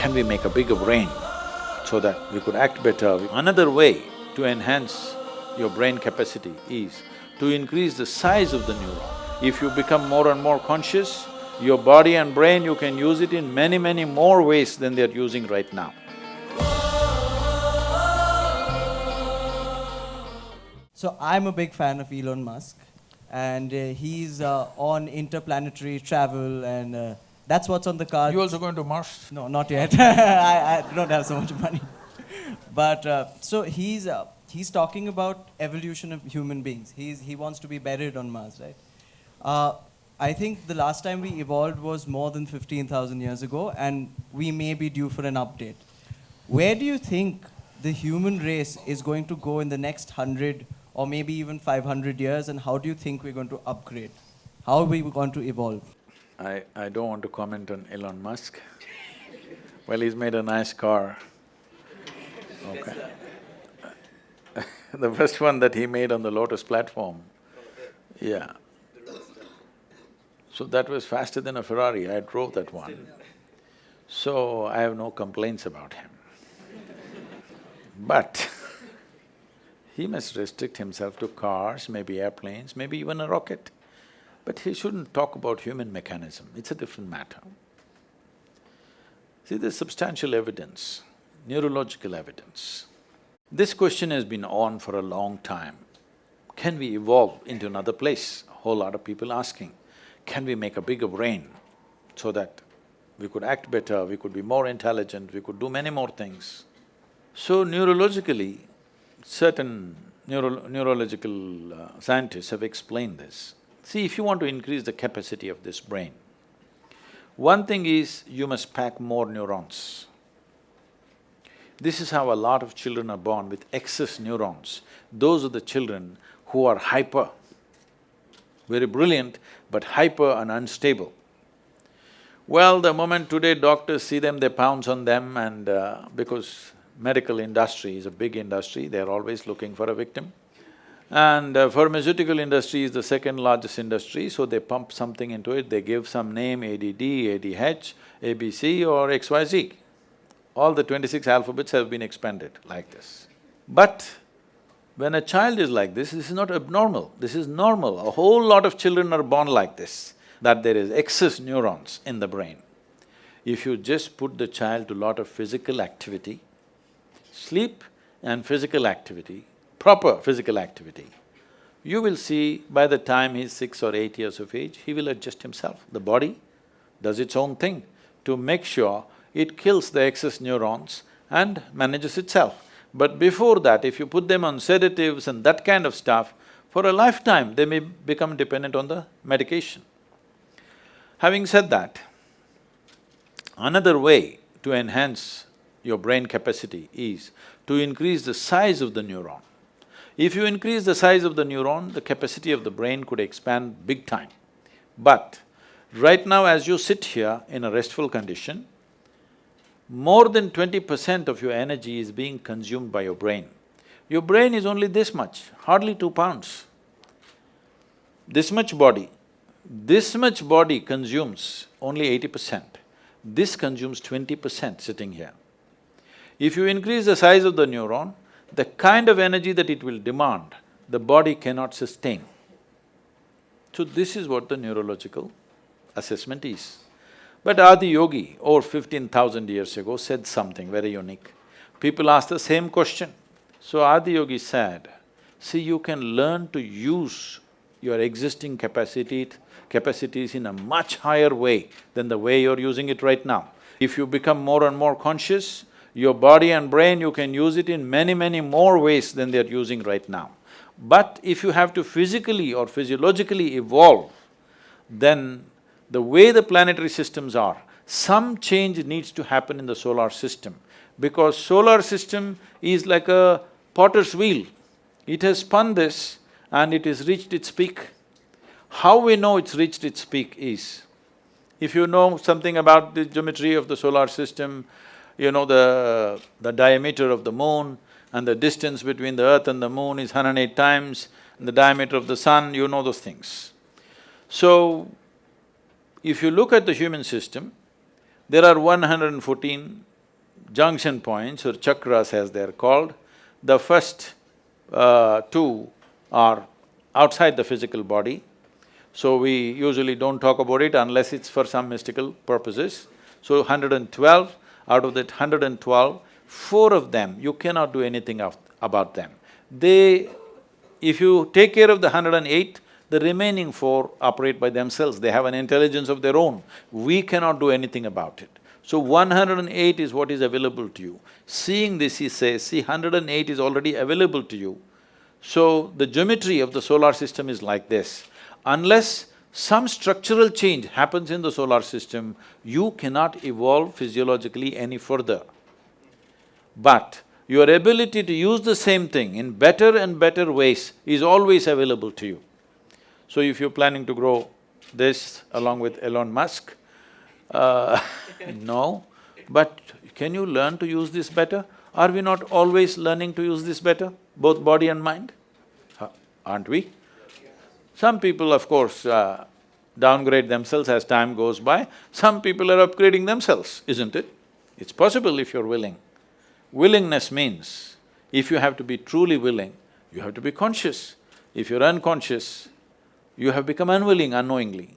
can we make a bigger brain so that we could act better? Another way to enhance your brain capacity is to increase the size of the neuron. If you become more and more conscious, your body and brain, you can use it in many, many more ways than they're using right now. So I'm a big fan of Elon Musk, and he's on interplanetary travel, and that's what's on the cards. You also going to Mars? No, not yet. I don't have so much money. But so he's talking about evolution of human beings. He wants to be buried on Mars, right? I think the last time we evolved was more than 15,000 years ago, and we may be due for an update. Where do you think the human race is going to go in the next 100 or maybe even 500 years, and how do you think we're going to upgrade? How are we going to evolve? I don't want to comment on Elon Musk. Well, he's made a nice car. Okay. The first one that he made on the Lotus platform, yeah. So that was faster than a Ferrari, I drove that one. So I have no complaints about him. But he must restrict himself to cars, maybe airplanes, maybe even a rocket. But he shouldn't talk about human mechanism, it's a different matter. See, there's substantial evidence, neurological evidence. This question has been on for a long time. Can we evolve into another place? A whole lot of people asking. Can we make a bigger brain so that we could act better, we could be more intelligent, we could do many more things? So neurologically, certain neurological scientists have explained this. See, if you want to increase the capacity of this brain, one thing is you must pack more neurons. This is how a lot of children are born with excess neurons. Those are the children who are hyper, very brilliant, but hyper and unstable. Well, the moment today doctors see them, they pounce on them, and because medical industry is a big industry, they're always looking for a victim. And pharmaceutical industry is the second largest industry, so they pump something into it, they give some name, ADD, ADH, ABC or XYZ. All the 26 alphabets have been expanded like this. But when a child is like this is not abnormal, this is normal. A whole lot of children are born like this, that there is excess neurons in the brain. If you just put the child to lot of physical activity, sleep and physical activity, proper physical activity, you will see by the time he's 6 or 8 years of age, he will adjust himself. The body does its own thing to make sure it kills the excess neurons and manages itself. But before that, if you put them on sedatives and that kind of stuff, for a lifetime they may become dependent on the medication. Having said that, another way to enhance your brain capacity is to increase the size of the neuron. If you increase the size of the neuron, the capacity of the brain could expand big time. But right now as you sit here in a restful condition, more than 20% of your energy is being consumed by your brain. Your brain is only this much, hardly 2 pounds. This much body consumes only 80%. This consumes 20% sitting here. If you increase the size of the neuron, the kind of energy that it will demand, the body cannot sustain. So this is what the neurological assessment is. But Adi Yogi, over 15,000 years ago, said something very unique. People asked the same question. So Adi Yogi said, see, you can learn to use your existing capacities in a much higher way than the way you're using it right now. If you become more and more conscious, your body and brain, you can use it in many, many more ways than they're using right now. But if you have to physically or physiologically evolve, then the way the planetary systems are, some change needs to happen in the solar system, because solar system is like a potter's wheel. It has spun this and it has reached its peak. How we know it's reached its peak is, if you know something about the geometry of the solar system, you know the diameter of the moon and the distance between the earth and the moon is 108 times, and the diameter of the sun, you know those things. So, if you look at the human system, there are 114 junction points or chakras as they're called. The first two are outside the physical body, so we usually don't talk about it unless it's for some mystical purposes. So 112, out of that 112, 4 of them, you cannot do anything about them. If you take care of the 108, the remaining 4 operate by themselves, they have an intelligence of their own. We cannot do anything about it. So 108 is what is available to you. Seeing this, he says, see, 108 is already available to you. So the geometry of the solar system is like this. Unless some structural change happens in the solar system, you cannot evolve physiologically any further. But your ability to use the same thing in better and better ways is always available to you. So if you're planning to grow this along with Elon Musk, no, but can you learn to use this better? Are we not always learning to use this better, both body and mind? Aren't we? Some people, of course, downgrade themselves as time goes by. Some people are upgrading themselves, isn't it? It's possible if you're willing. Willingness means, if you have to be truly willing, you have to be conscious. If you're unconscious, you have become unwilling unknowingly.